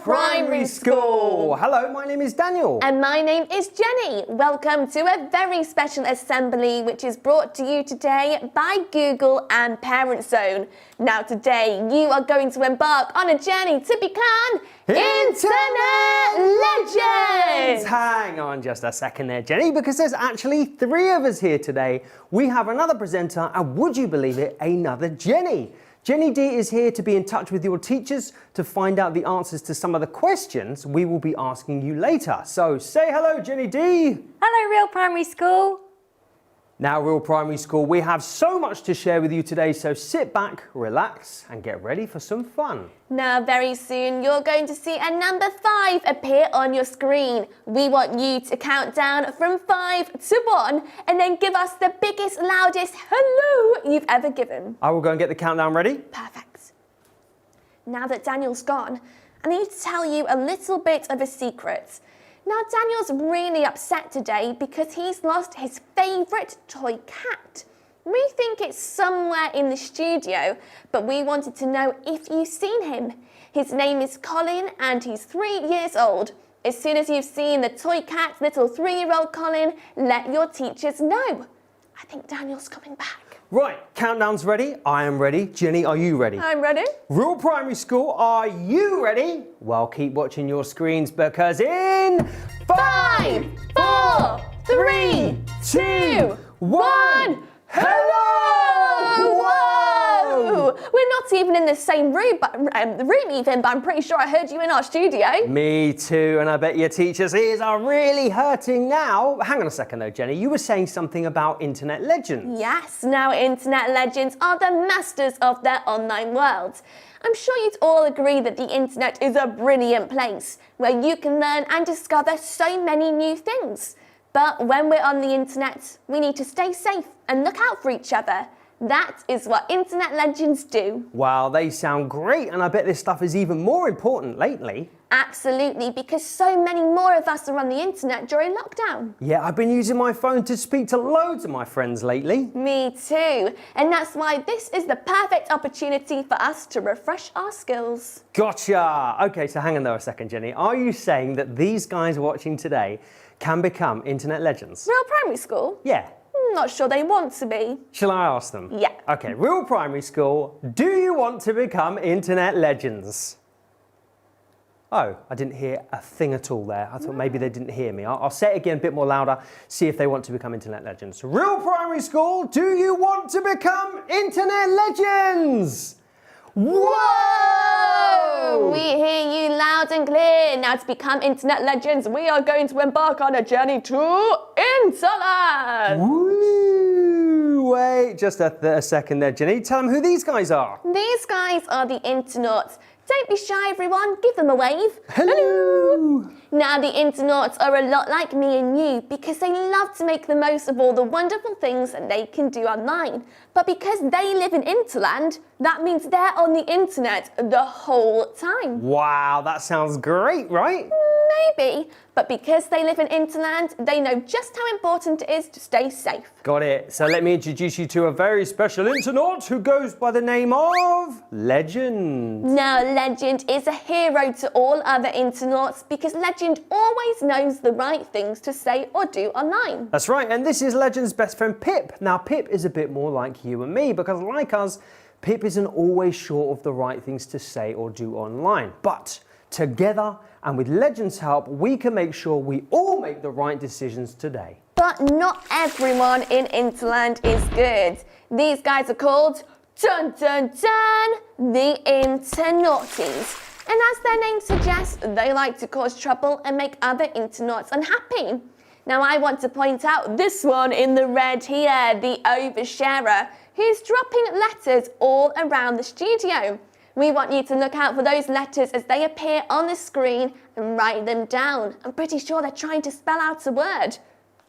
Primary School. Hello, my name is Daniel. And my name is Jenny. Welcome to a very special assembly which is brought to you today by Google and Parent Zone. Now today you are going to embark on a journey to become Internet Legends. Hang on just a second there, Jenny, because there's actually 3 of us here today. We have another presenter and, would you believe it, another Jenny. Jenny D is here to be in touch with your teachers to find out the answers to some of the questions we will be asking you later. So say hello, Jenny D. Hello, Rhyl Primary School. Now, Rhyl Primary School, we have so much to share with you today, so sit back, relax, and get ready for some fun. Now, very soon, you're going to see a number 5 appear on your screen. We want you to count down from 5 to 1 and then give us the biggest, loudest hello you've ever given. I will go and get the countdown ready. Perfect. Now that Daniel's gone, I need to tell you a little bit of a secret. Now, Daniel's really upset today because he's lost his favourite toy cat. We think it's somewhere in the studio, but we wanted to know if you've seen him. His name is Colin and he's 3 years old. As soon as you've seen the toy cat, little 3-year-old Colin, let your teachers know. I think Daniel's coming back. Right, countdown's ready. I am ready. Jenny, are you ready? I'm ready. Rhyl Primary School, are you ready? Well, keep watching your screens because in 5, 4, 3, 2, 1. Hello! Whoa! We're not even in the same room, but I'm pretty sure I heard you in our studio. Me too, and I bet your teachers' ears are really hurting now. Hang on a second though, Jenny. You were saying something about Internet Legends. Yes, now Internet Legends are the masters of their online world. I'm sure you'd all agree that the internet is a brilliant place where you can learn and discover so many new things. But when we're on the internet, we need to stay safe and look out for each other. That is what Internet Legends do. Wow, they sound great, and I bet this stuff is even more important lately. Absolutely, because so many more of us are on the internet during lockdown. Yeah, I've been using my phone to speak to loads of my friends lately. Me too. And that's why this is the perfect opportunity for us to refresh our skills. Gotcha! Okay, so hang on there a second, Jenny. Are you saying that these guys watching today can become Internet Legends? Rhyl Primary School? Yeah. Not sure they want to be. Shall I ask them? Yeah. Okay, Rhyl Primary School, do you want to become Internet Legends? Oh, I didn't hear a thing at all there. I thought maybe they didn't hear me. I'll say it again a bit more louder, see if they want to become Internet Legends. Rhyl Primary School, do you want to become Internet Legends? Whoa! We hear you loud and clear. Now to become Internet Legends, we are going to embark on a journey to Interland. Woo! Wait just a second there, Jenny. Tell them who these guys are. These guys are the Internauts. Don't be shy, everyone. Give them a wave. Hello! Now, the Internauts are a lot like me and you because they love to make the most of all the wonderful things that they can do online. But because they live in Interland, that means they're on the internet the whole time. Wow, that sounds great, right? Maybe, but because they live in Interland, they know just how important it is to stay safe. Got it. So let me introduce you to a very special Internaut who goes by the name of Legend. Now, Legend is a hero to all other Internauts because Legend always knows the right things to say or do online. That's right, and this is Legend's best friend Pip. Now, Pip is a bit more like you and me because, like us, Pip isn't always sure of the right things to say or do online. But together, and with Legend's help, we can make sure we all make the right decisions today. But not everyone in Interland is good. These guys are called, dun dun dun, the Internauties. And as their name suggests, they like to cause trouble and make other Internauts unhappy. Now I want to point out this one in the red here, the Oversharer, who's dropping letters all around the studio. We want you to look out for those letters as they appear on the screen and write them down. I'm pretty sure they're trying to spell out a word.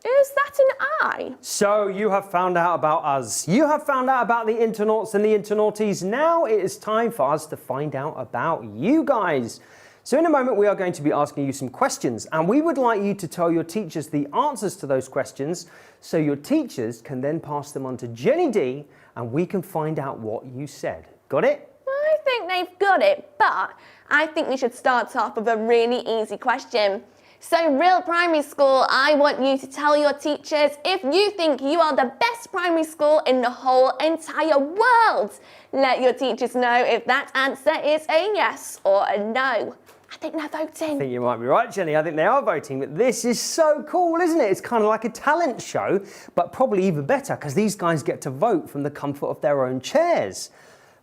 Is that an I? So you have found out about us. You have found out about the Internauts and the Internauties. Now it is time for us to find out about you guys. So in a moment we are going to be asking you some questions and we would like you to tell your teachers the answers to those questions so your teachers can then pass them on to Jenny D and we can find out what you said. Got it? I think think they've got it, but I think we should start off with a really easy question. So, Rhyl Primary School, I want you to tell your teachers if you think you are the best primary school in the whole entire world. Let your teachers know if that answer is a yes or a no. I think they're voting. I think you might be right, Jenny. I think they are voting, but this is so cool, isn't it? It's kind of like a talent show, but probably even better because these guys get to vote from the comfort of their own chairs.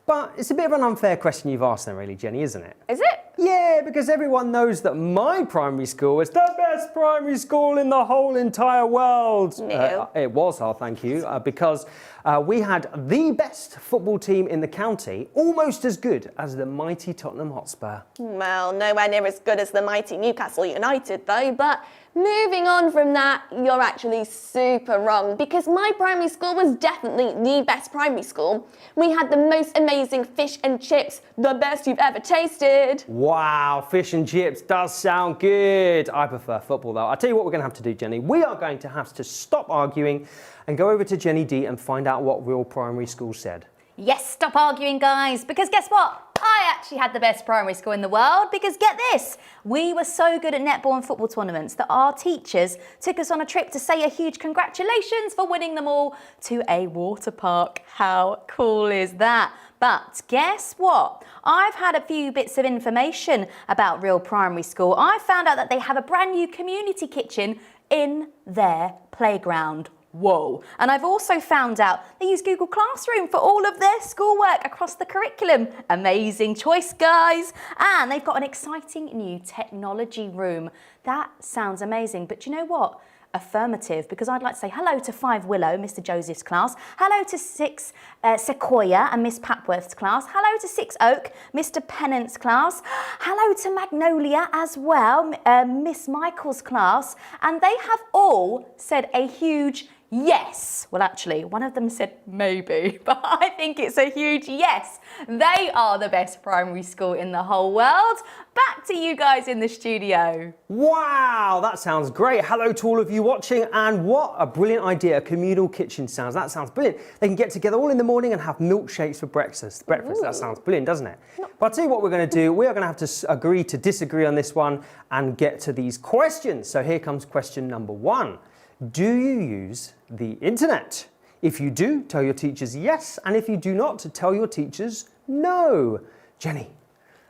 But it's a bit of an unfair question you've asked them, really, Jenny, isn't it? Is it? Yeah, because everyone knows that my primary school is the best primary school in the whole entire world. No. It was, thank you, because we had the best football team in the county, almost as good as the mighty Tottenham Hotspur. Well, nowhere near as good as the mighty Newcastle United, though, but moving on from that, you're actually super wrong because my primary school was definitely the best primary school. We had the most amazing fish and chips, the best you've ever tasted. Wow, fish and chips does sound good. I prefer football though. I'll tell you what we're going to have to do, Jenny. We are going to have to stop arguing and go over to Jenny D and find out what Rhyl Primary School said. Yes, stop arguing, guys, because guess what? I actually had the best primary school in the world because get this, we were so good at netball and football tournaments that our teachers took us on a trip to say a huge congratulations for winning them all to a water park. How cool is that? But guess what? I've had a few bits of information about Rhyl Primary School. I found out that they have a brand new community kitchen in their playground. Whoa. And I've also found out they use Google Classroom for all of their schoolwork across the curriculum. Amazing choice, guys. And they've got an exciting new technology room. That sounds amazing. But do you know what? Affirmative, because I'd like to say hello to 5 Willow, Mr. Joseph's class. Hello to 6 Sequoia and Miss Papworth's class. Hello to 6 Oak, Mr. Pennant's class. Hello to Magnolia as well, Miss Michael's class. And they have all said a huge yes. Well, actually, one of them said maybe, but I think it's a huge yes. They are the best primary school in the whole world. Back to you guys in the studio. Wow, that sounds great. Hello to all of you watching, and what a brilliant idea, communal kitchen sounds. That sounds brilliant. They can get together all in the morning and have milkshakes for breakfast. That sounds brilliant, doesn't it? But I'll tell you what we're going to do. We are going to have to agree to disagree on this one and get to these questions. So here comes question number 1. Do you use the internet? If you do, tell your teachers yes, and if you do not, tell your teachers no. Jenny,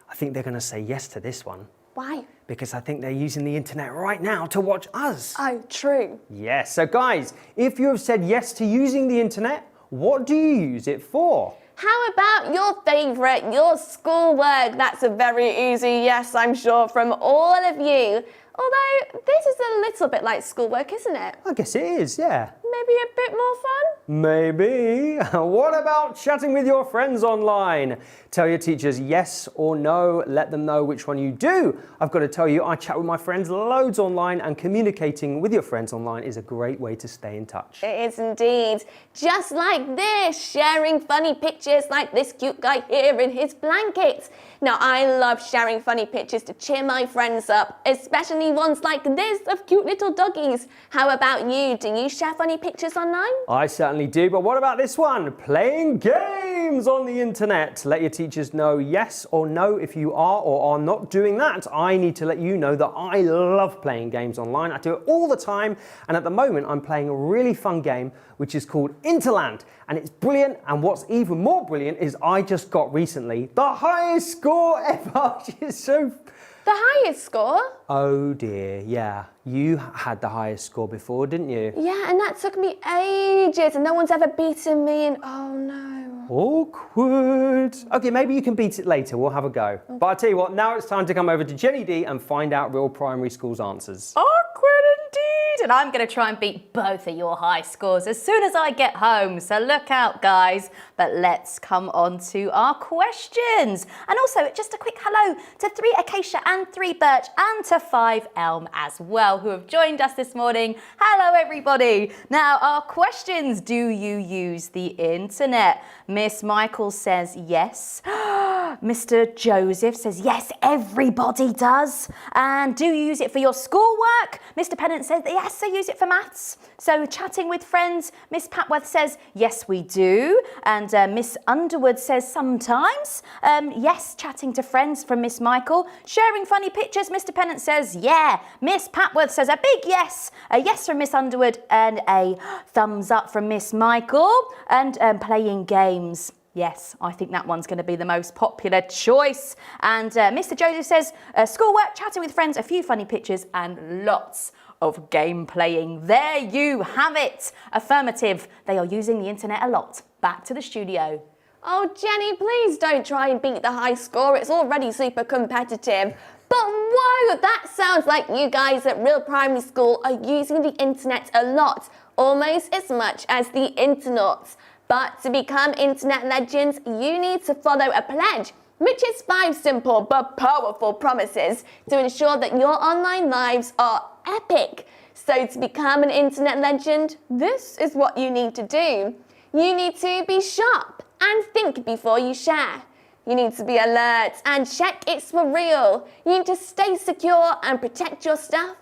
I think they're going to say yes to this one. Why? Because I think they're using the internet right now to watch us. Oh, true. Yes, so guys, if you have said yes to using the internet, what do you use it for? How about your favourite, your schoolwork? That's a very easy yes, I'm sure, from all of you. Although, this is a little bit like schoolwork, isn't it? I guess it is, yeah. Maybe a bit more fun? Maybe. What about chatting with your friends online? Tell your teachers yes or no. Let them know which one you do. I've got to tell you, I chat with my friends loads online, and communicating with your friends online is a great way to stay in touch. It is indeed. Just like this, sharing funny pictures like this cute guy here in his blanket. Now, I love sharing funny pictures to cheer my friends up, especially ones like this of cute little doggies. How about you? Do you share funny pictures online? I certainly do, but what about this one? Playing games on the internet. Let your teachers know yes or no if you are or are not doing that. I need to let you know that I love playing games online. I do it all the time, and at the moment I'm playing a really fun game which is called Interland, and it's brilliant. And what's even more brilliant is I just got recently the highest score ever. It's so... The highest score? Oh dear, yeah. You had the highest score before, didn't you? Yeah, and that took me ages, and no one's ever beaten me, and oh no. Awkward. Okay, maybe you can beat it later. We'll have a go. Okay. But I'll tell you what, now it's time to come over to Jenny D and find out Rhyl Primary School's answers. Awkward indeed. And I'm going to try and beat both of your high scores as soon as I get home. So look out, guys. But let's come on to our questions. And also, just a quick hello to 3 Acacia and 3 Birch and to 5 Elm as well, who have joined us this morning. Hello, everybody. Now, our questions. Do you use the internet? Miss Michael says yes. Mr. Joseph says, yes, everybody does. And do you use it for your schoolwork? Mr. Pennant says, yes, I use it for maths. So chatting with friends, Miss Papworth says, yes, we do. And Miss Underwood says, sometimes. Yes, chatting to friends from Miss Michael. Sharing funny pictures, Mr. Pennant says, yeah. Miss Papworth says a big yes. A yes from Miss Underwood and a thumbs up from Miss Michael. And playing games. Yes, I think that one's going to be the most popular choice. And Mr. Joseph says, schoolwork, chatting with friends, a few funny pictures, and lots of game playing. There you have it. Affirmative. They are using the internet a lot. Back to the studio. Oh, Jenny, please don't try and beat the high score. It's already super competitive. But whoa, that sounds like you guys at Rhyl Primary School are using the internet a lot, almost as much as the internauts. But to become internet legends, you need to follow a pledge, which is 5 simple but powerful promises to ensure that your online lives are epic. So to become an internet legend, this is what you need to do. You need to be sharp and think before you share. You need to be alert and check it's for real. You need to stay secure and protect your stuff.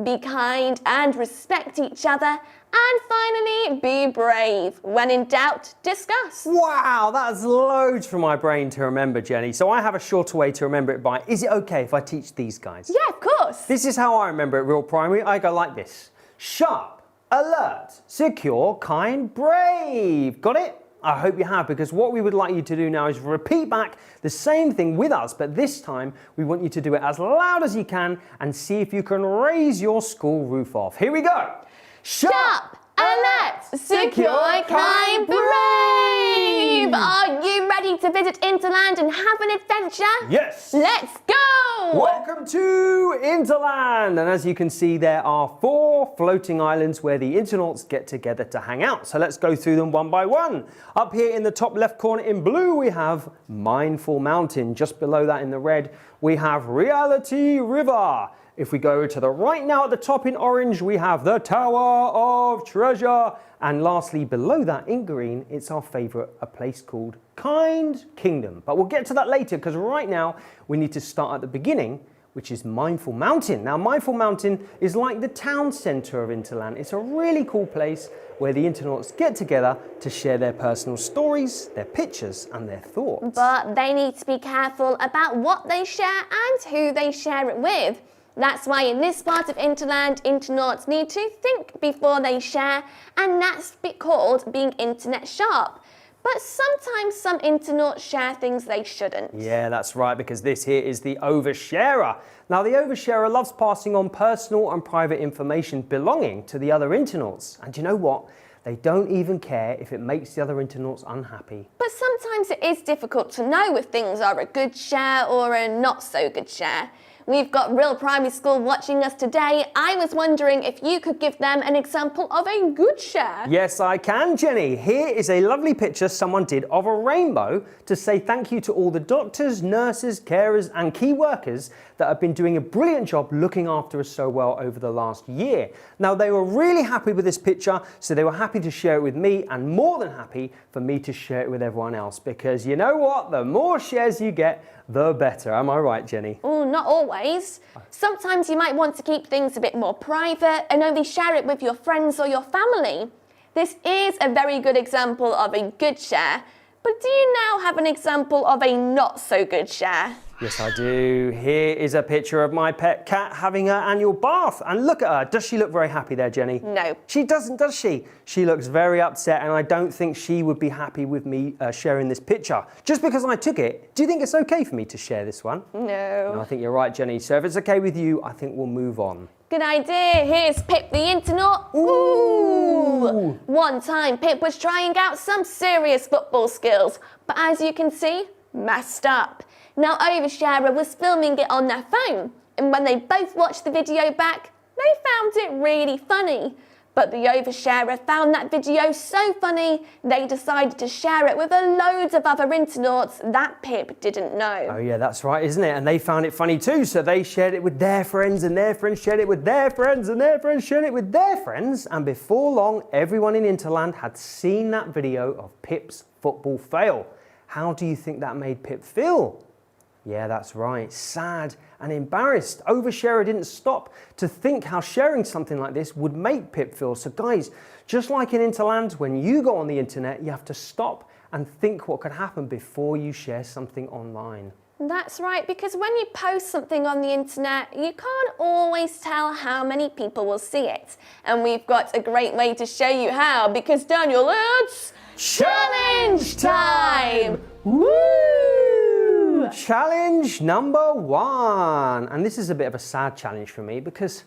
Be kind and respect each other. And finally, be brave. When in doubt, discuss. Wow, that's loads for my brain to remember, Jenny. So I have a shorter way to remember it by, is it okay if I teach these guys? Yeah, of course. This is how I remember it, Rhyl Primary. I go like this. Sharp, alert, secure, kind, brave. Got it? I hope you have, because what we would like you to do now is repeat back the same thing with us, but this time we want you to do it as loud as you can and see if you can raise your school roof off. Here we go. Sharp, alert, secure, kind, brave. Are you ready to visit Interland and have an adventure? Yes. Let's go. Welcome to Interland. And as you can see, there are 4 floating islands where the internauts get together to hang out. So let's go through them one by one. Up here in the top left corner in blue, we have Mindful Mountain. Just below that in the red, we have Reality River. If we go to the right now at the top in orange, we have the Tower of Treasure. And lastly, below that in green, it's our favourite, a place called Kind Kingdom. But we'll get to that later, because right now we need to start at the beginning, which is Mindful Mountain. Now, Mindful Mountain is like the town centre of Interland. It's a really cool place where the internauts get together to share their personal stories, their pictures and their thoughts. But they need to be careful about what they share and who they share it with. That's why in this part of Interland, internauts need to think before they share, and that's called being internet sharp. But sometimes some internauts share things they shouldn't. Yeah, that's right, because this here is the oversharer. Now, the oversharer loves passing on personal and private information belonging to the other internauts. And you know what? They don't even care if it makes the other internauts unhappy. But sometimes it is difficult to know if things are a good share or a not so good share. We've got Rhyl Primary School watching us today. I was wondering if you could give them an example of a good share. Yes, I can, Jenny. Here is a lovely picture someone did of a rainbow to say thank you to all the doctors, nurses, carers and key workers that have been doing a brilliant job looking after us so well over the last year. Now, they were really happy with this picture, so they were happy to share it with me, and more than happy for me to share it with everyone else, because you know what? The more shares you get, the better. Am I right, Jenny? Oh, not always. Sometimes you might want to keep things a bit more private and only share it with your friends or your family. This is a very good example of a good share, but do you now have an example of a not so good share? Yes, I do. Here is a picture of my pet cat having her annual bath. And look at her. Does she look very happy there, Jenny? No. She doesn't, does she? She looks very upset, and I don't think she would be happy with me sharing this picture. Just because I took it, do you think it's okay for me to share this one? No. No, I think you're right, Jenny. So if it's okay with you, I think we'll move on. Good idea. Here's Pip the Internaut. Ooh! One time Pip was trying out some serious football skills, but as you can see, messed up. Now Oversharer was filming it on their phone, and when they both watched the video back, they found it really funny. But the Oversharer found that video so funny, they decided to share it with loads of other internauts that Pip didn't know. Oh yeah, that's right, isn't it? And they found it funny too, so they shared it with their friends, and their friends shared it with their friends, and their friends shared it with their friends, and before long, everyone in Interland had seen that video of Pip's football fail. How do you think that made Pip feel? Yeah, that's right, sad and embarrassed. Oversharer didn't stop to think how sharing something like this would make Pip feel. So guys, just like in Interland, when you go on the internet, you have to stop and think what could happen before you share something online. That's right, because when you post something on the internet, you can't always tell how many people will see it. And we've got a great way to show you how, because Daniel, it's challenge time! Woo! Challenge number 1. And this is a bit of a sad challenge for me because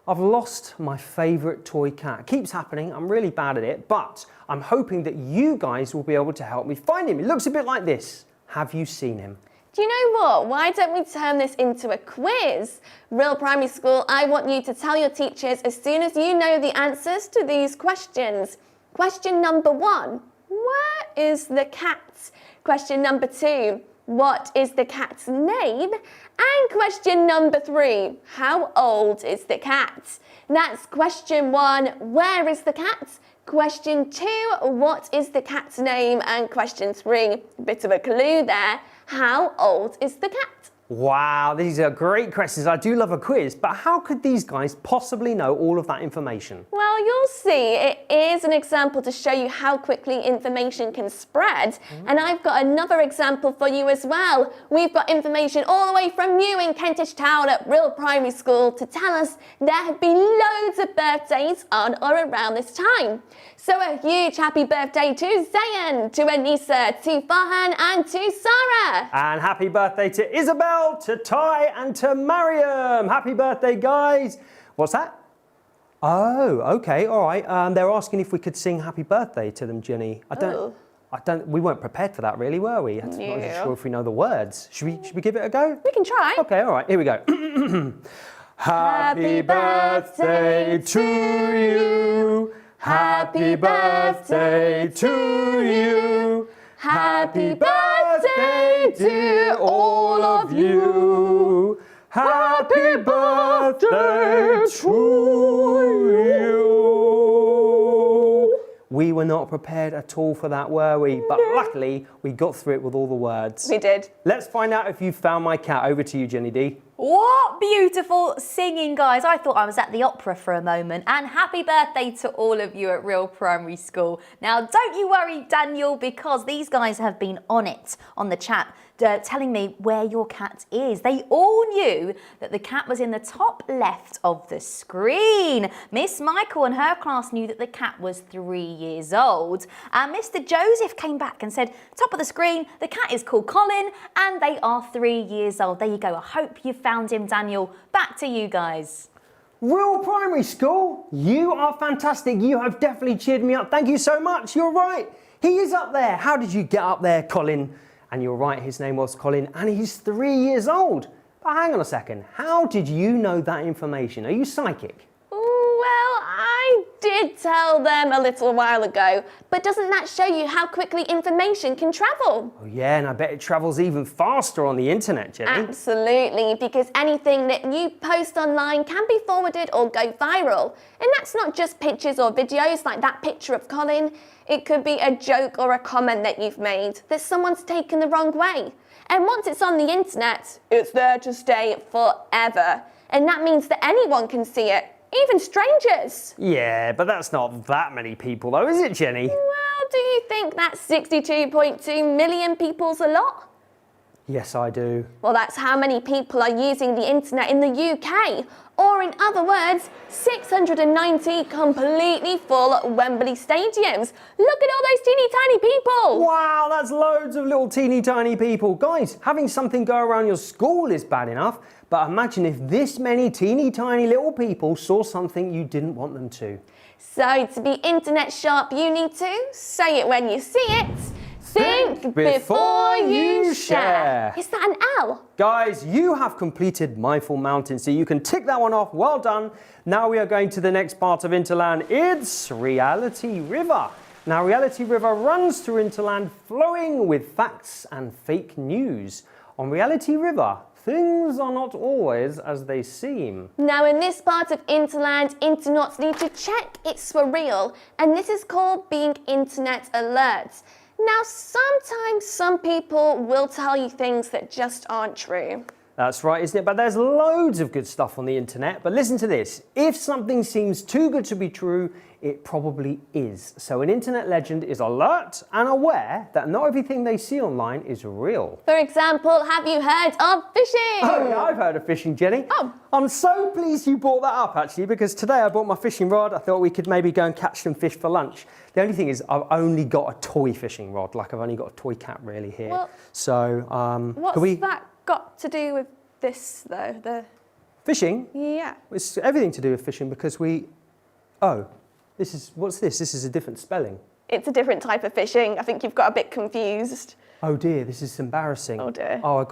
I've lost my favourite toy cat. It keeps happening, I'm really bad at it, but I'm hoping that you guys will be able to help me find him. It looks a bit like this. Have you seen him? Do you know what? Why don't we turn this into a quiz? Rhyl Primary School, I want you to tell your teachers as soon as you know the answers to these questions. Question number 1, where is the cat? Question number 2, what is the cat's name? And question number 3, how old is the cat? That's question 1, where is the cat? Question 2, what is the cat's name? And question 3, a bit of a clue there, how old is the cat? Wow, these are great questions. I do love a quiz, but how could these guys possibly know all of that information? Well, you'll see. It is an example to show you how quickly information can spread. And I've got another example for you as well. We've got information all the way from you in Kentish Town at Rhyl Primary School to tell us there have been loads of birthdays on or around this time. So a huge happy birthday to Zayn, to Anissa, to Farhan and to Sarah. And happy birthday to Isabel, to Ty and to Mariam. Happy birthday, guys. What's that? Oh, okay, all right. They're asking if we could sing happy birthday to them, Jenny. We weren't prepared for that really, were we? I'm not sure if we know the words. Should we give it a go? We can try. Okay, all right, here we go. Happy birthday to you. Happy birthday to you. Happy birthday to all of you. Happy birthday to you. We were not prepared at all for that, were we? But luckily, we got through it with all the words. We did. Let's find out if you found my cat. Over to you, Jenny D. What beautiful singing, guys. I thought I was at the opera for a moment. And happy birthday to all of you at Rhyl Primary School. Now, don't you worry, Daniel, because these guys have been on it on the chat, telling me where your cat is. They all knew that the cat was in the top left of the screen. Miss Michael and her class knew that the cat was 3 years old. And Mr. Joseph came back and said, top of the screen, the cat is called Colin and they are 3 years old. There you go. I hope you found him, Daniel. Back to you guys. Rhyl Primary School, you are fantastic. You have definitely cheered me up. Thank you so much. You're right. He is up there. How did you get up there, Colin? And you're right, his name was Colin, and he's 3 years old. But hang on a second, how did you know that information? Are you psychic? Well, I did tell them a little while ago, but doesn't that show you how quickly information can travel? Oh yeah, and I bet it travels even faster on the internet, Jenny. Absolutely, because anything that you post online can be forwarded or go viral. And that's not just pictures or videos like that picture of Colin. It could be a joke or a comment that you've made that someone's taken the wrong way. And once it's on the internet, it's there to stay forever. And that means that anyone can see it, even strangers. Yeah, but that's not that many people though, is it, Jenny? Well, do you think that 62.2 million people's a lot? Yes, I do. Well, that's how many people are using the internet in the UK. Or in other words, 690 completely full Wembley stadiums. Look at all those teeny tiny people. Wow, that's loads of little teeny tiny people. Guys, having something go around your school is bad enough, but imagine if this many teeny tiny little people saw something you didn't want them to. So to be internet sharp, you need to say it when you see it. Think before you share. Is that an L? Guys, you have completed Mindful Mountain, so you can tick that one off. Well done. Now we are going to the next part of Interland. It's Reality River. Now, Reality River runs through Interland, flowing with facts and fake news. On Reality River, things are not always as they seem. Now, in this part of Interland, internauts need to check it's for real, and this is called being internet alert. Now, sometimes some people will tell you things that just aren't true. That's right, isn't it? But there's loads of good stuff on the internet. But listen to this. If something seems too good to be true, it probably is. So an internet legend is alert and aware that not everything they see online is real. For example, have you heard of fishing? Oh, yeah, I've heard of fishing, Jenny. Oh. I'm so pleased you brought that up, actually, because today I bought my fishing rod. I thought we could maybe go and catch some fish for lunch. The only thing is I've only got a toy fishing rod. Like, I've only got a toy cap, really, here. Well, so, what's that got to do with this, though? The Fishing? Yeah. It's everything to do with fishing because we... Oh, what's this? This is a different spelling. It's a different type of fishing. I think you've got a bit confused. Oh dear, this is embarrassing. Oh dear. Oh,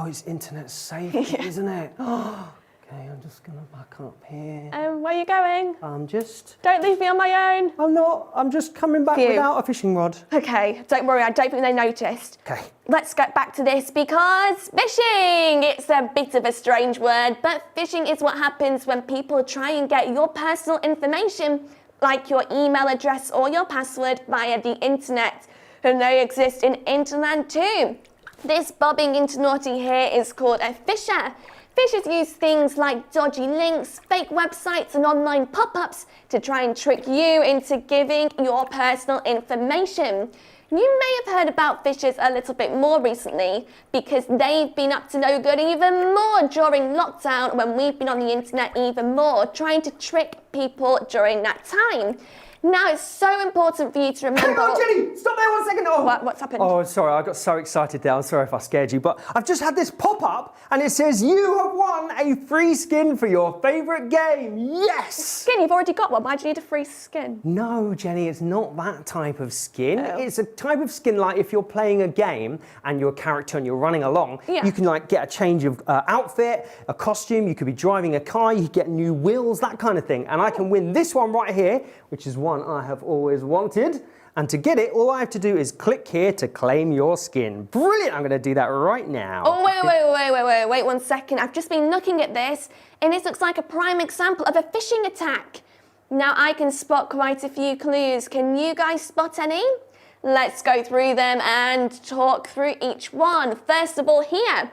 it's internet safety, isn't it? Okay, I'm just gonna back up here. Where are you going? Don't leave me on my own. I'm not. I'm just coming back without a fishing rod. Okay, don't worry, I don't think they noticed. Okay. Let's get back to this because fishing! It's a bit of a strange word, but phishing is what happens when people try and get your personal information, like your email address or your password, via the internet. And they exist in Interland too. This bobbing into naughty here is called a phisher. Phishers use things like dodgy links, fake websites and online pop-ups to try and trick you into giving your personal information. You may have heard about phishers a little bit more recently because they've been up to no good even more during lockdown when we've been on the internet even more, trying to trick people during that time. Now, it's so important for you to remember... Hang on, Jenny! Stop there 1 second! Oh. What's happened? Oh, sorry, I got so excited there. I'm sorry if I scared you, but I've just had this pop-up and it says you have won a free skin for your favourite game. Yes! Skin? You've already got one. Why do you need a free skin? No, Jenny, it's not that type of skin. Oh. It's a type of skin like if you're playing a game and you're a character and you're running along, you can like get a change of outfit, a costume, you could be driving a car, you could get new wheels, that kind of thing. And I can win this one right here, which is one I have always wanted. And to get it, all I have to do is click here to claim your skin. Brilliant, I'm gonna do that right now. Oh, wait 1 second. I've just been looking at this and this looks like a prime example of a phishing attack. Now I can spot quite a few clues. Can you guys spot any? Let's go through them and talk through each one. First of all here,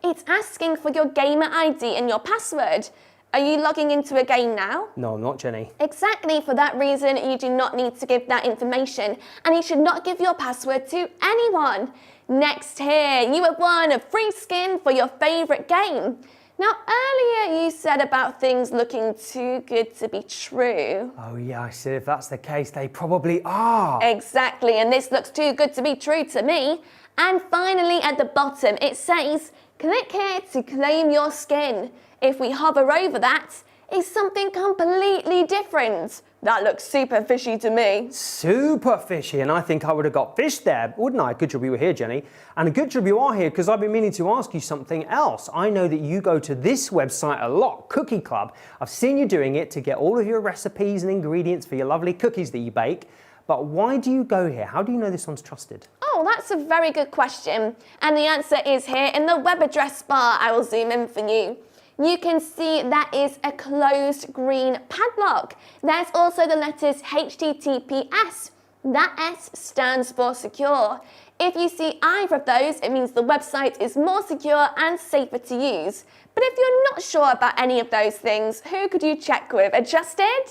it's asking for your gamer ID and your password. Are you logging into a game now? No, I'm not, Jenny. Exactly, for that reason, you do not need to give that information, and you should not give your password to anyone. Next here, you have won a free skin for your favourite game. Now, earlier you said about things looking too good to be true. Oh yeah, I said if that's the case, they probably are. Exactly, and this looks too good to be true to me. And finally, at the bottom, it says, click here to claim your skin. If we hover over that, it's something completely different. That looks super fishy to me. Super fishy, and I think I would have got fish there, wouldn't I? Good job you were here, Jenny. And a good job you are here because I've been meaning to ask you something else. I know that you go to this website a lot, Cookie Club. I've seen you doing it to get all of your recipes and ingredients for your lovely cookies that you bake. But why do you go here? How do you know this one's trusted? Oh, that's a very good question. And the answer is here in the web address bar. I will zoom in for you. You can see that is a closed green padlock. There's also the letters HTTPS. That S stands for secure. If you see either of those, it means the website is more secure and safer to use. But if you're not sure about any of those things, who could you check with? Adjusted?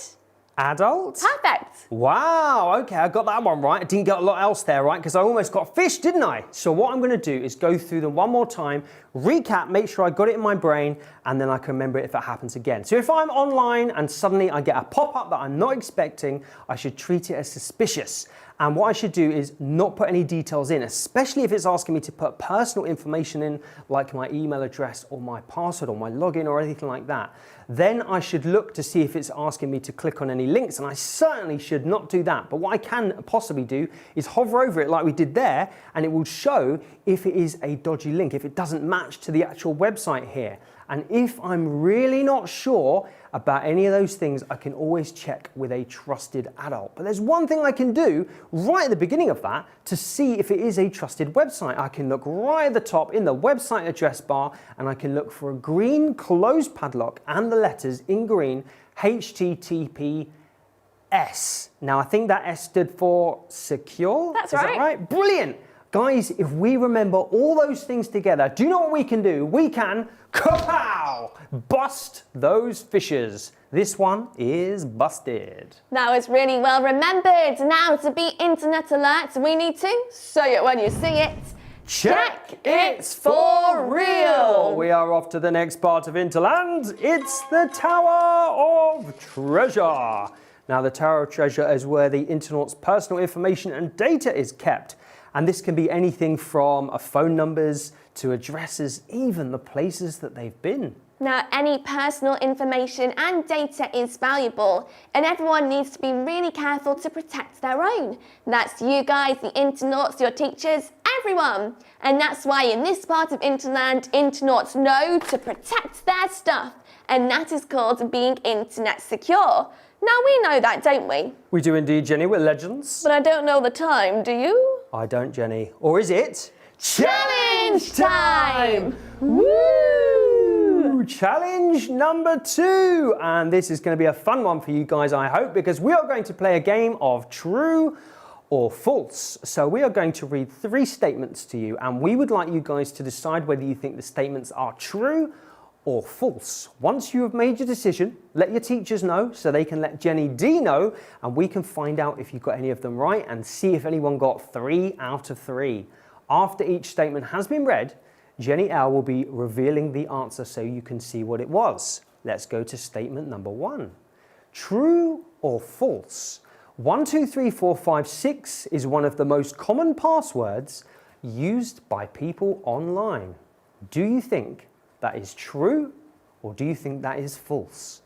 Adult? Perfect. Wow, okay, I got that one right. I didn't get a lot else there, right? Because I almost got fish, didn't I? So what I'm gonna do is go through them one more time, recap, make sure I got it in my brain, and then I can remember it if it happens again. So if I'm online and suddenly I get a pop-up that I'm not expecting, I should treat it as suspicious. And what I should do is not put any details in, especially if it's asking me to put personal information in, like my email address or my password or my login or anything like that. Then I should look to see if it's asking me to click on any links, and I certainly should not do that. But what I can possibly do is hover over it like we did there, and it will show if it is a dodgy link, if it doesn't match to the actual website here. And if I'm really not sure about any of those things, I can always check with a trusted adult. But there's one thing I can do right at the beginning of that to see if it is a trusted website. I can look right at the top in the website address bar, and I can look for a green closed padlock and the letters in green, HTTPS. S. Now, I think that S stood for secure. That's Is right. that right? Brilliant. Guys, if we remember all those things together, do you know what we can do? We can kapow! Bust those fissures. This one is busted. That was really well remembered. Now, to be internet alert, we need to say it when you see it. Check it's for real. We are off to the next part of Interland. It's the Tower of Treasure. Now, the Tower of Treasure is where the internaut's personal information and data is kept. And this can be anything from phone numbers to addresses, even the places that they've been. Now, any personal information and data is valuable, and everyone needs to be really careful to protect their own. That's you guys, the internauts, your teachers, everyone. And that's why in this part of Interland, internauts know to protect their stuff, and that is called being internet secure. Now, we know that, don't we? We do indeed, Jenny. We're legends. But I don't know the time, do you? I don't, Jenny. Or is it? Challenge time! Woo! Challenge number 2. And this is going to be a fun one for you guys, I hope, because we are going to play a game of true or false. So we are going to read 3 statements to you, and we would like you guys to decide whether you think the statements are true or false. Once you have made your decision, let your teachers know so they can let Jenny D know, and we can find out if you've got any of them right and see if anyone got 3 out of 3. After each statement has been read, Jenny L will be revealing the answer so you can see what it was. Let's go to statement number 1. True or false? 123456 is one of the most common passwords used by people online. Do you think that is true, or do you think that is false?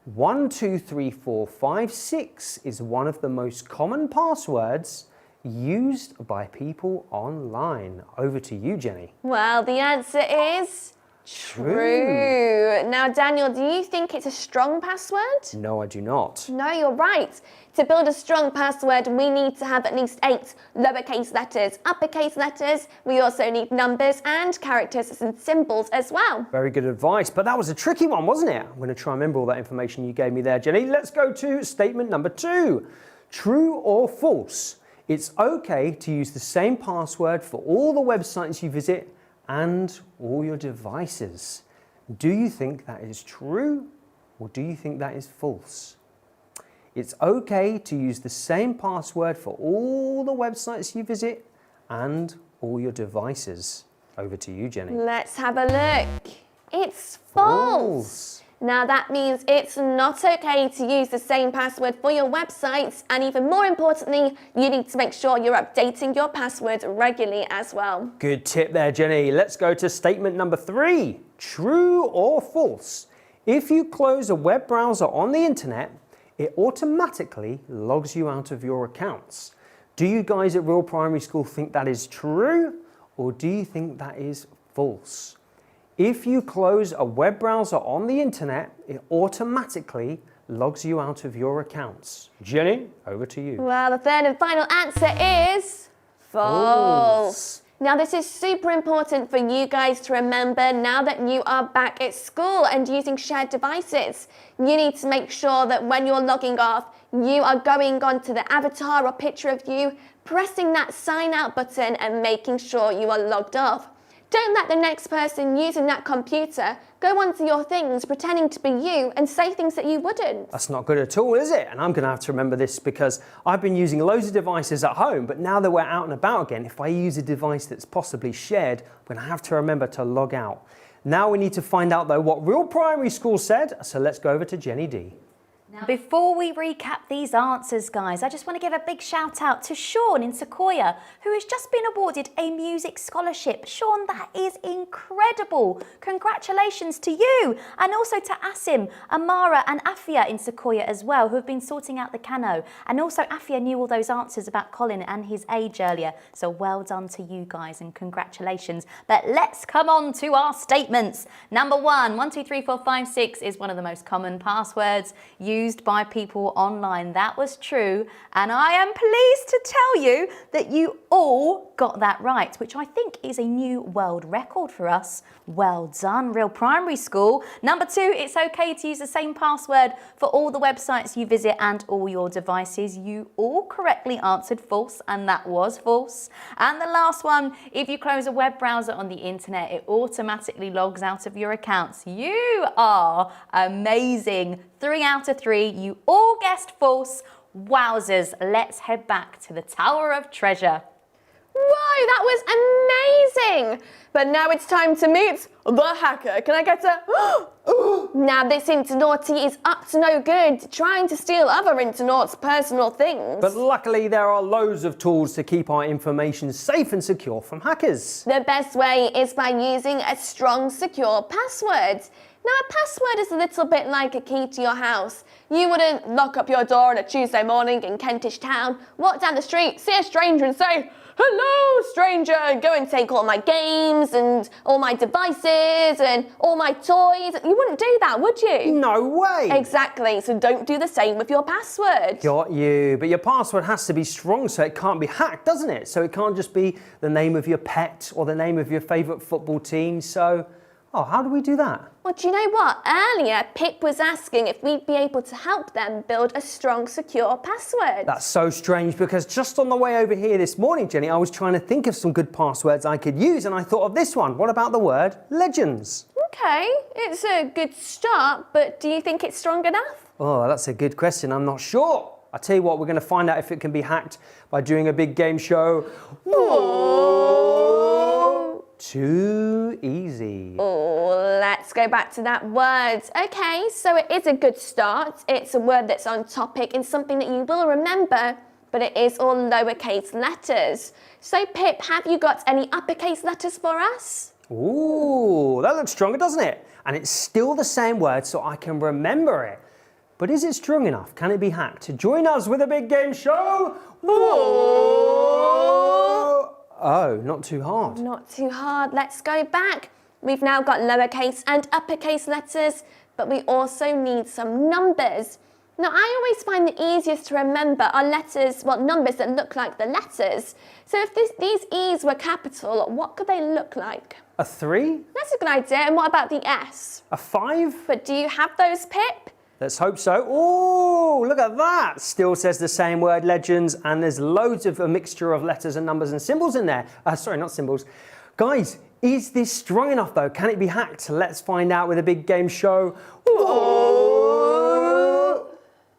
123456 is one of the most common passwords used by people online. Over to you, Jenny. Well, the answer is true. Now, Daniel, do you think it's a strong password? No, I do not. No, you're right. To build a strong password, we need to have at least 8 lowercase letters, uppercase letters. We also need numbers and characters and symbols as well. Very good advice, but that was a tricky one, wasn't it? I'm going to try and remember all that information you gave me there, Jenny. Let's go to statement number 2. True or false? It's okay to use the same password for all the websites you visit and all your devices. Do you think that is true, or do you think that is false? It's okay to use the same password for all the websites you visit and all your devices. Over to you, Jenny. Let's have a look. It's false. Now that means it's not okay to use the same password for your websites, and even more importantly, you need to make sure you're updating your password regularly as well. Good tip there, Jenny. Let's go to statement number 3. True or false? If you close a web browser on the internet, it automatically logs you out of your accounts. Do you guys at Rhyl Primary School think that is true, or do you think that is false? If you close a web browser on the internet, it automatically logs you out of your accounts. Jenny, over to you. Well, the third and final answer is false. Now, this is super important for you guys to remember now that you are back at school and using shared devices. You need to make sure that when you're logging off, you are going onto the avatar or picture of you, pressing that sign out button and making sure you are logged off. Don't let the next person using that computer go onto your things pretending to be you and say things that you wouldn't. That's not good at all, is it? And I'm going to have to remember this because I've been using loads of devices at home, but now that we're out and about again, if I use a device that's possibly shared, I'm going to have to remember to log out. Now we need to find out though what Rhyl Primary School said, so let's go over to Jenny D. Now, before we recap these answers, guys, I just want to give a big shout out to Sean in Sequoia, who has just been awarded a music scholarship. Sean, that is incredible. Congratulations to you. And also to Asim, Amara and Afia in Sequoia as well, who have been sorting out the cano. And also Afia knew all those answers about Colin and his age earlier. So well done to you guys and congratulations. But let's come on to our statements. Number 1, 123456 is one of the most common passwords used used by people online. That was true. And I am pleased to tell you that you all got that right, which I think is a new world record for us. Well done, Rhyl Primary School. Number 2, it's okay to use the same password for all the websites you visit and all your devices. You all correctly answered false, and that was false. And the last one, if you close a web browser on the internet, it automatically logs out of your accounts. You are amazing. 3 out of 3, you all guessed false. Wowzers, let's head back to the Tower of Treasure. Whoa, that was amazing! But now it's time to meet the hacker. Can I get a... Now this internauty is up to no good, trying to steal other internauts' personal things. But luckily there are loads of tools to keep our information safe and secure from hackers. The best way is by using a strong, secure password. Now, a password is a little bit like a key to your house. You wouldn't lock up your door on a Tuesday morning in Kentish Town, walk down the street, see a stranger and say, "Hello, stranger," and go and take all my games and all my devices and all my toys. You wouldn't do that, would you? No way! Exactly, so don't do the same with your password. Got you. But your password has to be strong so it can't be hacked, doesn't it? So it can't just be the name of your pet or the name of your favourite football team. So, how do we do that? Well, do you know what? Earlier, Pip was asking if we'd be able to help them build a strong, secure password. That's so strange because just on the way over here this morning, Jenny, I was trying to think of some good passwords I could use and I thought of this one. What about the word legends? Okay, it's a good start, but do you think it's strong enough? Oh, that's a good question. I'm not sure. I'll tell you what, we're going to find out if it can be hacked by doing a big game show. Whoa! Too easy. Oh, let's go back to that word. Okay, so it is a good start. It's a word that's on topic and something that you will remember, but it is all lowercase letters. So Pip, have you got any uppercase letters for us? Ooh, that looks stronger, doesn't it? And it's still the same word, so I can remember it. But is it strong enough? Can it be hacked? Join us with a big game show. Whoa! Oh, not too hard. Not too hard. Let's go back. We've now got lowercase and uppercase letters, but we also need some numbers. Now, I always find the easiest to remember are letters, numbers that look like the letters. So if these E's were capital, what could they look like? A 3? That's a good idea. And what about the S? A 5? But do you have those, Pip? Let's hope so. Oh, look at that. Still says the same word, legends, and there's loads of a mixture of letters and numbers and symbols in there. Sorry, not symbols. Guys, is this strong enough though? Can it be hacked? Let's find out with a big game show. Whoa.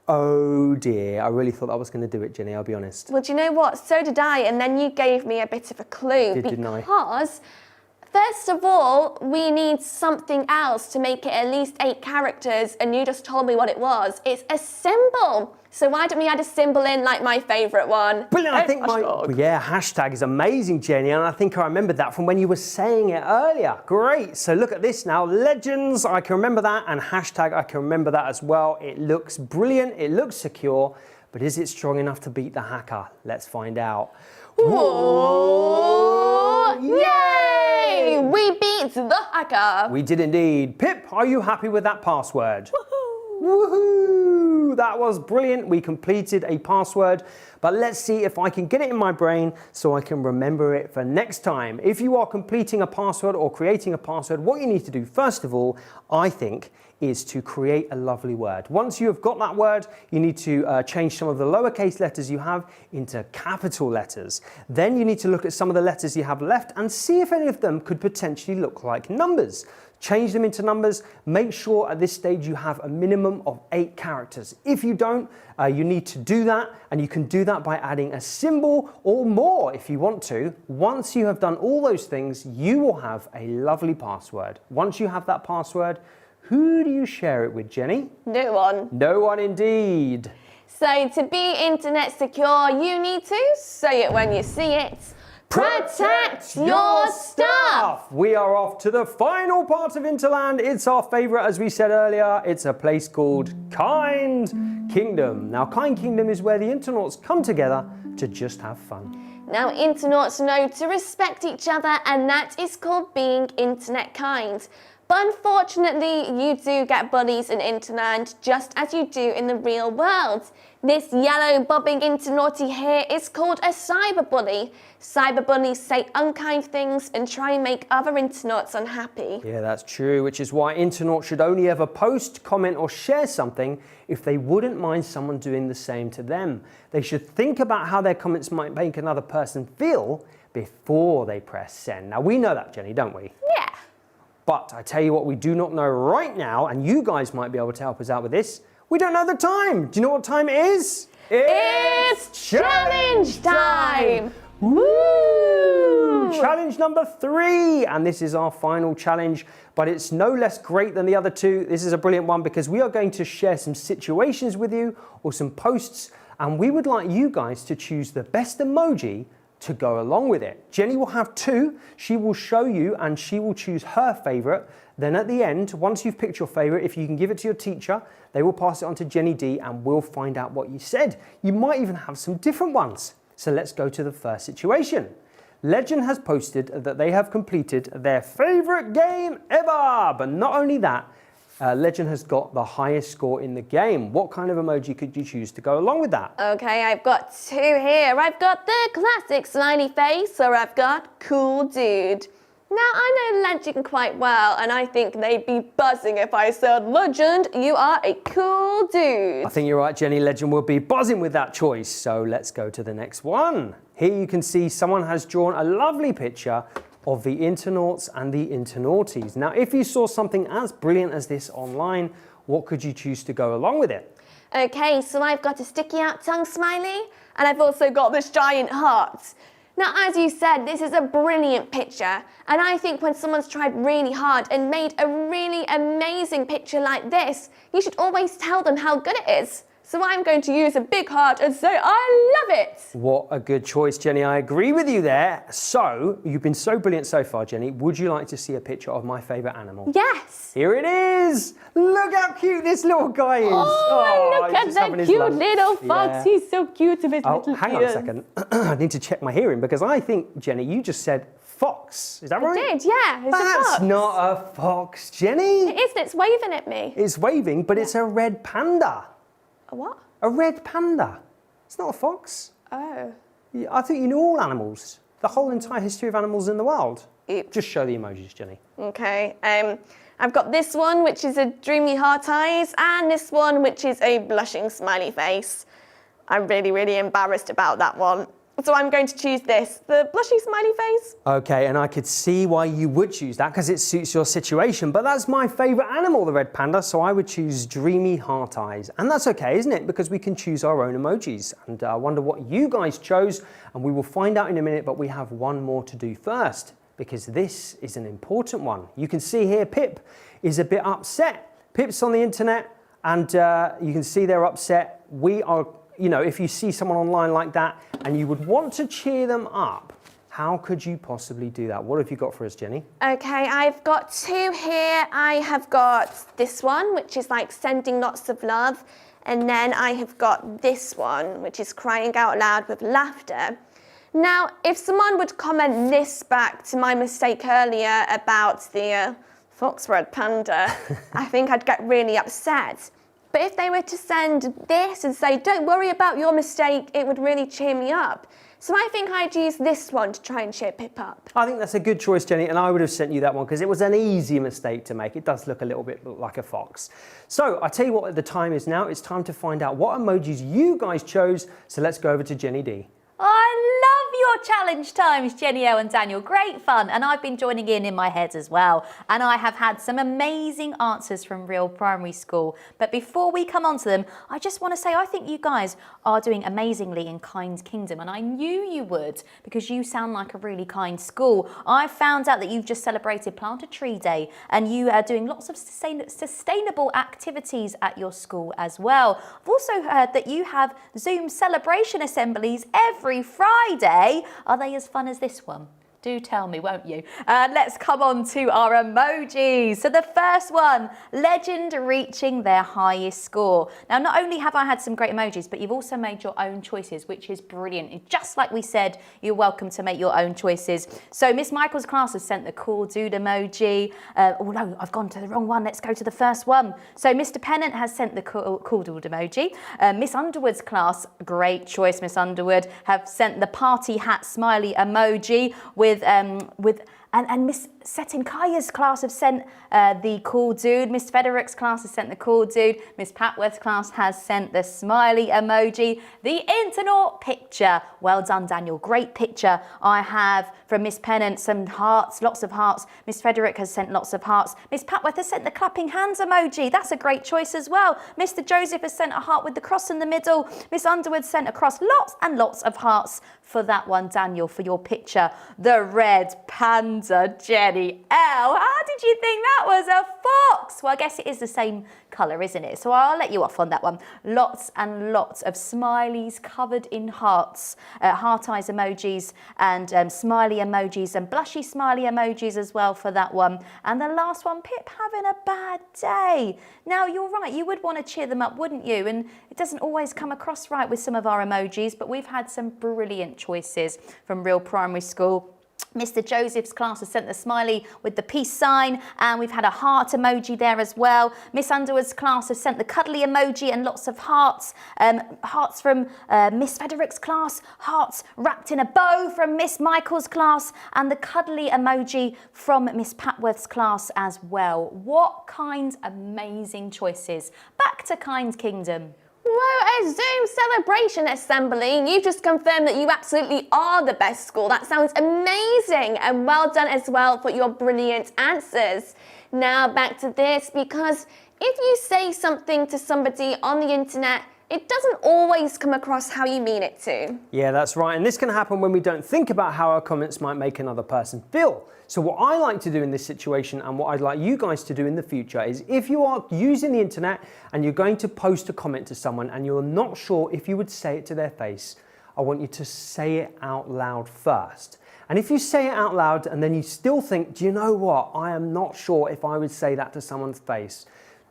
Oh dear, I really thought I was going to do it, Jenny, I'll be honest. Well, do you know what? So did I, and then you gave me a bit of a clue. Didn't I? Because first of all, we need something else to make it at least 8 characters, and you just told me what it was. It's a symbol. So why don't we add a symbol in like my favourite one? Brilliant, I think hashtag is amazing, Jenny, and I think I remembered that from when you were saying it earlier. Great, so look at this now. Legends, I can remember that, and hashtag, I can remember that as well. It looks brilliant, it looks secure, but is it strong enough to beat the hacker? Let's find out. Whoa! Yay! We beat the hacker. We did indeed. Pip, are you happy with that password? Woohoo! That was brilliant. We completed a password, but let's see if I can get it in my brain so I can remember it for next time. If you are completing a password or creating a password, what you need to do first of all, I think, is to create a lovely word. Once you have got that word, you need to change some of the lowercase letters you have into capital letters. Then you need to look at some of the letters you have left and see if any of them could potentially look like numbers. Change them into numbers. Make sure at this stage you have a minimum of 8 characters. If you don't, you need to do that, and you can do that by adding a symbol or more if you want to. Once you have done all those things, you will have a lovely password. Once you have that password, who do you share it with, Jenny? No one. No one indeed. So to be internet secure, you need to say it when you see it. Protect your stuff! We are off to the final part of Interland. It's our favourite, as we said earlier. It's a place called Kind Kingdom. Now, Kind Kingdom is where the internauts come together to just have fun. Now, internauts know to respect each other, and that is called being internet kind. But unfortunately, you do get bullies in Interland just as you do in the real world. This yellow bobbing internaughty here is called a cyberbully. Cyberbullies say unkind things and try and make other internauts unhappy. Yeah, that's true, which is why internauts should only ever post, comment or share something if they wouldn't mind someone doing the same to them. They should think about how their comments might make another person feel before they press send. Now, we know that, Jenny, don't we? Yeah. But I tell you what we do not know right now, and you guys might be able to help us out with this. We don't know the time. Do you know what time it is? It's challenge time! Woo! Challenge number 3, and this is our final challenge, but it's no less great than the other two. This is a brilliant one because we are going to share some situations with you or some posts, and we would like you guys to choose the best emoji to go along with it. Jenny will have 2. She will show you and she will choose her favorite. Then at the end, once you've picked your favorite, if you can give it to your teacher, they will pass it on to Jenny D and we'll find out what you said. You might even have some different ones. So let's go to the first situation. Legend has posted that they have completed their favorite game ever. But not only that, Legend has got the highest score in the game. What kind of emoji could you choose to go along with that? Okay, I've got 2 here. I've got the classic smiley face, or I've got cool dude. Now, I know Legend quite well, and I think they'd be buzzing if I said, Legend, you are a cool dude. I think you're right, Jenny. Legend will be buzzing with that choice. So let's go to the next one. Here you can see someone has drawn a lovely picture of the internauts and the internaughties. Now, if you saw something as brilliant as this online, what could you choose to go along with it? Okay, so I've got a sticky out tongue smiley, and I've also got this giant heart. Now, as you said, this is a brilliant picture, and I think when someone's tried really hard and made a really amazing picture like this, you should always tell them how good it is. So I'm going to use a big heart and say, I love it. What a good choice, Jenny. I agree with you there. So, you've been so brilliant so far, Jenny. Would you like to see a picture of my favourite animal? Yes. Here it is. Look how cute this little guy is. Oh, look he's at just that having his cute lunch. little fox. Yeah. He's so cute with his little Hang on a ears. second. I need to check my hearing because I think, Jenny, you just said fox. Is that right? I did, yeah. It's a That's fox. not a fox, Jenny. It isn't. It's waving at me. It's waving, but it's a red panda. A what? A red panda. It's not a fox. Oh. I think you know all animals. The whole entire history of animals in the world. Oops. Just show the emojis, Jenny. Okay. I've got this one, which is a dreamy heart eyes, and this one, which is a blushing smiley face. I'm really, really embarrassed about that one. So I'm going to choose this, the blushing smiley face. Okay, and I could see why you would choose that because it suits your situation, but that's my favourite animal, the red panda, so I would choose dreamy heart eyes. And that's okay, isn't it? Because we can choose our own emojis. And I wonder what you guys chose, and we will find out in a minute, but we have one more to do first, because this is an important one. You can see here Pip is a bit upset. Pip's on the internet, and you can see they're upset. We are... You know, if you see someone online like that and you would want to cheer them up, how could you possibly do that? What have you got for us, Jenny? Okay, I've got 2 here. I have got this one, which is like sending lots of love. And then I have got this one, which is crying out loud with laughter. Now, if someone would comment this back to my mistake earlier about the fox red panda, I think I'd get really upset. But if they were to send this and say, don't worry about your mistake, it would really cheer me up. So I think I'd use this one to try and cheer Pip up. I think that's a good choice, Jenny, and I would have sent you that one because it was an easy mistake to make. It does look a little bit like a fox. So I tell you what the time is now. It's time to find out what emojis you guys chose. So let's go over to Jenny D. I love your challenge times, Jenny O and Daniel. Great fun. And I've been joining in my head as well. And I have had some amazing answers from Rhyl Primary School. But before we come on to them, I just want to say I think you guys are doing amazingly in Kind Kingdom. And I knew you would because you sound like a really kind school. I found out that you've just celebrated Plant a Tree Day and you are doing lots of sustainable activities at your school as well. I've also heard that you have Zoom celebration assemblies every Friday. Are they as fun as this one? Do tell me, won't you? Let's come on to our emojis. So the first one, legend reaching their highest score. Now, not only have I had some great emojis, but you've also made your own choices, which is brilliant. And just like we said, you're welcome to make your own choices. So Miss Michael's class has sent the cool dude emoji. Oh no, I've gone to the wrong one. Let's go to the first one. So Mr. Pennant has sent the cool dude emoji. Miss Underwood's class, great choice, Miss Underwood, have sent the party hat smiley emoji and Miss Setinkaya's class have sent the cool dude. Miss Federick's class has sent the cool dude. Miss Patworth's class has sent the smiley emoji. The internet picture. Well done, Daniel. Great picture. I have from Miss Pennant some hearts, lots of hearts. Miss Federick has sent lots of hearts. Miss Patworth has sent the clapping hands emoji. That's a great choice as well. Mr. Joseph has sent a heart with the cross in the middle. Miss Underwood sent across lots and lots of hearts for that one, Daniel, for your picture. The red panda, Jenny L. How did you think that was a fox? Well, I guess it is the same colour, isn't it? So I'll let you off on that one. Lots and lots of smileys covered in hearts, heart eyes emojis and smiley emojis and blushy smiley emojis as well for that one. And the last one, Pip having a bad day. Now, you're right, you would want to cheer them up, wouldn't you? And it doesn't always come across right with some of our emojis, but we've had some brilliant choices from Rhyl Primary School. Mr. Joseph's class has sent the smiley with the peace sign, and we've had a heart emoji there as well. Miss Underwood's class has sent the cuddly emoji and lots of hearts. Hearts from Miss Federick's class, hearts wrapped in a bow from Miss Michael's class, and the cuddly emoji from Miss Patworth's class as well. What kinds of amazing choices. Back to Kind Kingdom. Whoa, a Zoom celebration assembly. You've just confirmed that you absolutely are the best school. That sounds amazing, and well done as well for your brilliant answers. Now back to this, because if you say something to somebody on the internet, it doesn't always come across how you mean it to. Yeah, that's right. And this can happen when we don't think about how our comments might make another person feel. So what I like to do in this situation, and what I'd like you guys to do in the future, is if you are using the internet and you're going to post a comment to someone and you're not sure if you would say it to their face, I want you to say it out loud first. And if you say it out loud and then you still think, do you know what? I am not sure if I would say that to someone's face.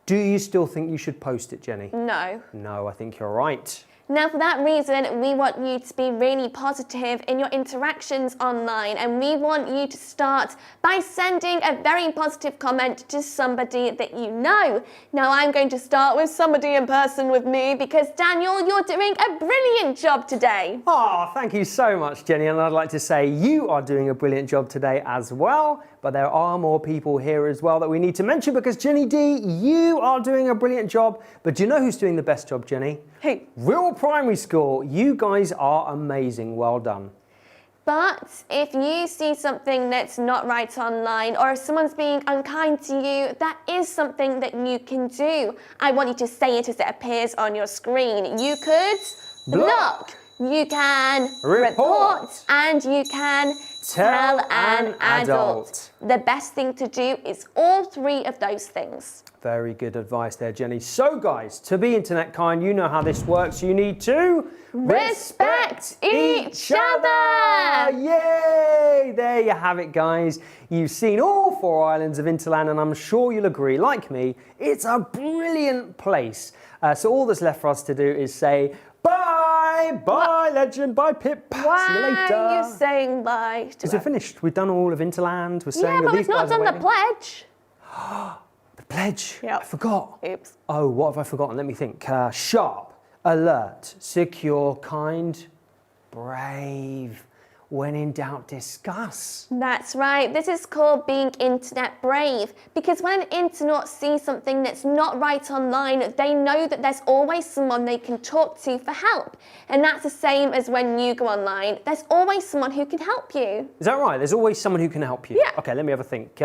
Do you still think you should post it, Jenny? No. No, I think you're right. Now, for that reason, we want you to be really positive in your interactions online, and we want you to start by sending a very positive comment to somebody that you know. Now, I'm going to start with somebody in person with me because, Daniel, you're doing a brilliant job today. Oh, thank you so much, Jenny. And I'd like to say you are doing a brilliant job today as well. But there are more people here as well that we need to mention because, Jenny D, you are doing a brilliant job. But do you know who's doing the best job, Jenny? Who? Rhyl Primary School. You guys are amazing. Well done. But if you see something that's not right online, or if someone's being unkind to you, that is something that you can do. I want you to say it as it appears on your screen. You could block. You can report, and you can tell an adult. The best thing to do is all three of those things. Very good advice there, Jenny. So guys, to be internet kind, you know how this works. You need to respect each other. Yay! There you have it, guys. You've seen all 4 islands of Interland, and I'm sure you'll agree, like me, it's a brilliant place. So all that's left for us to do is say bye, bye, legend, bye, Pip. Why See you later. are you saying bye? Because we're finished. We've done all of Interland. We're saying Yeah, that but these we've not guys are done the waiting. pledge. The pledge. Yep. I forgot. Oops. Oh, what have I forgotten? Let me think. Sharp, alert, secure, kind, brave. When in doubt, discuss. That's right. This is called being internet brave, because when an internet sees something that's not right online, they know that there's always someone they can talk to for help. And that's the same as when you go online. There's always someone who can help you. Is that right? There's always someone who can help you. Yeah. Okay, let me have a think.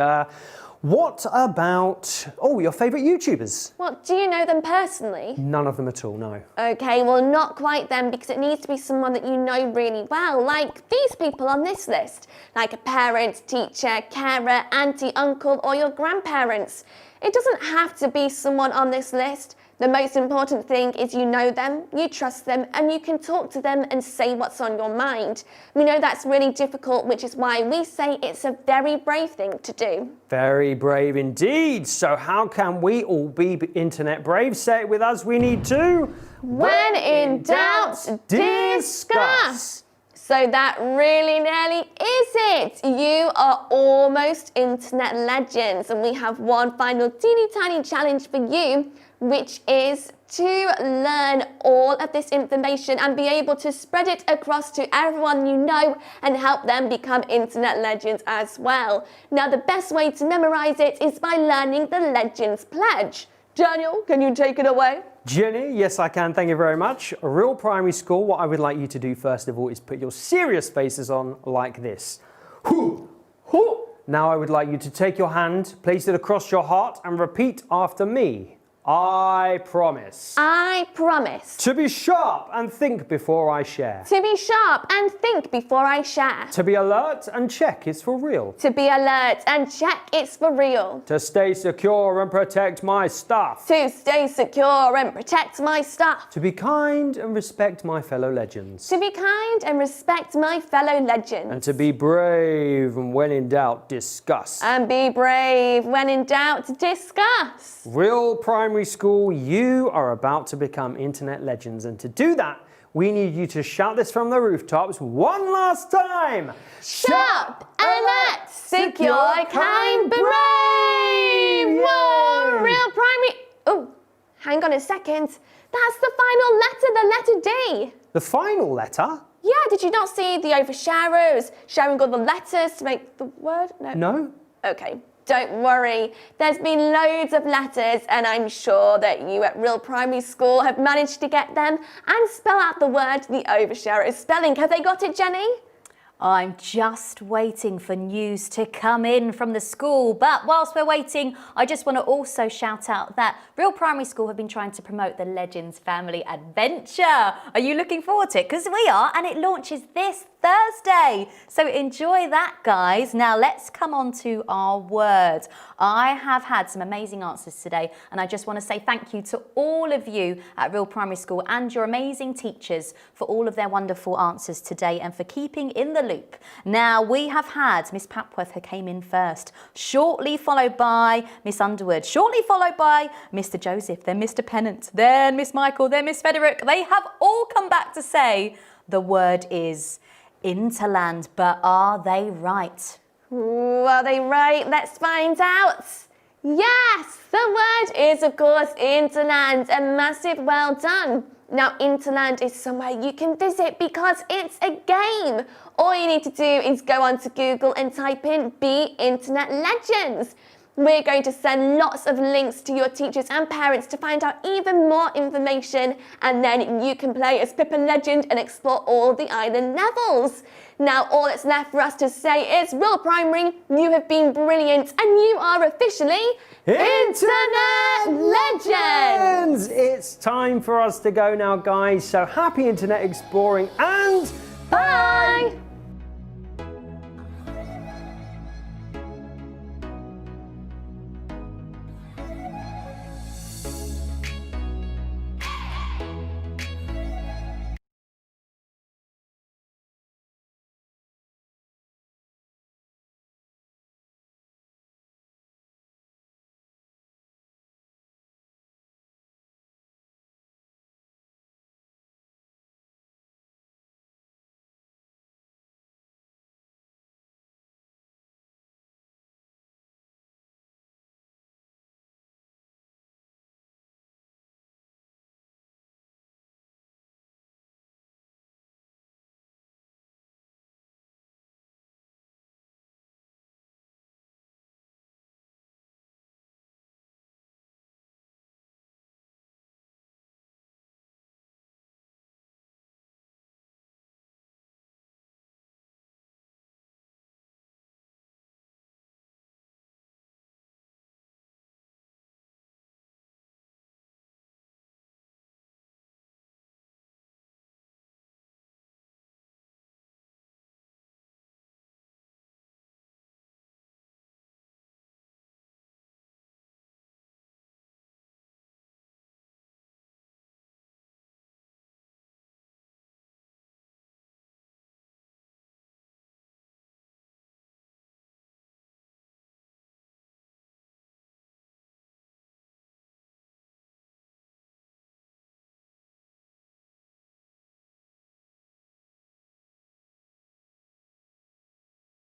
What about, your favourite YouTubers? Well, do you know them personally? None of them at all, no. Okay, well, not quite them, because it needs to be someone that you know really well, like these people on this list, like a parent, teacher, carer, auntie, uncle, or your grandparents. It doesn't have to be someone on this list, The most important thing is you know them, you trust them, and you can talk to them and say what's on your mind. We know that's really difficult, which is why we say it's a very brave thing to do. Very brave indeed. So how can we all be internet brave? Say it with us. We need to. When in doubt, discuss. So that really nearly is it. You are almost internet legends, and we have one final teeny tiny challenge for you, which is to learn all of this information and be able to spread it across to everyone you know and help them become internet legends as well. Now, the best way to memorize it is by learning the Legends Pledge. Daniel, can you take it away? Jenny, yes I can, thank you very much. Rhyl Primary School, what I would like you to do first of all is put your serious faces on like this. Hoo, hoo. Now I would like you to take your hand, place it across your heart and repeat after me. I promise. I promise. To be sharp and think before I share. To be sharp and think before I share. To be alert and check it's for real. To be alert and check it's for real. To stay secure and protect my stuff. To stay secure and protect my stuff. To be kind and respect my fellow legends. To be kind and respect my fellow legends. And to be brave and when in doubt, discuss. And be brave when in doubt, discuss. Rhyl Primary School, you are about to become internet legends, and to do that, we need you to shout this from the rooftops one last time. Sharp, alert, secure, kind, brave. Whoa, Rhyl Primary. Oh, hang on a second. That's the final letter, the letter D. The final letter? Yeah, did you not see the oversharers sharing all the letters to make the word? No. Okay. Don't worry, there's been loads of letters and I'm sure that you at Rhyl Primary School have managed to get them and spell out the word the oversharer is spelling. Have they got it, Jenny? I'm just waiting for news to come in from the school. But whilst we're waiting, I just want to also shout out that Rhyl Primary School have been trying to promote the Legends Family Adventure. Are you looking forward to it? Because we are, and it launches this Thursday. So enjoy that, guys. Now let's come on to our words. I have had some amazing answers today, and I just want to say thank you to all of you at Rhyl Primary School and your amazing teachers for all of their wonderful answers today and for keeping in the loop. Now we have had Miss Papworth, who came in first, shortly followed by Miss Underwood, shortly followed by Mr. Joseph, then Mr. Pennant, then Miss Michael, then Miss Frederick. They have all come back to say the word is Interland, but are they right? Ooh, are they right? Let's find out. Yes, the word is, of course, Interland. A massive well done. Now, Interland is somewhere you can visit because it's a game. All you need to do is go onto Google and type in Be Internet Legends. We're going to send lots of links to your teachers and parents to find out even more information, and then you can play as Pippin Legend and explore all the island levels. Now, all that's left for us to say is, Rhyl Primary, you have been brilliant, and you are officially Internet Legends! It's time for us to go now, guys. So happy internet exploring and bye!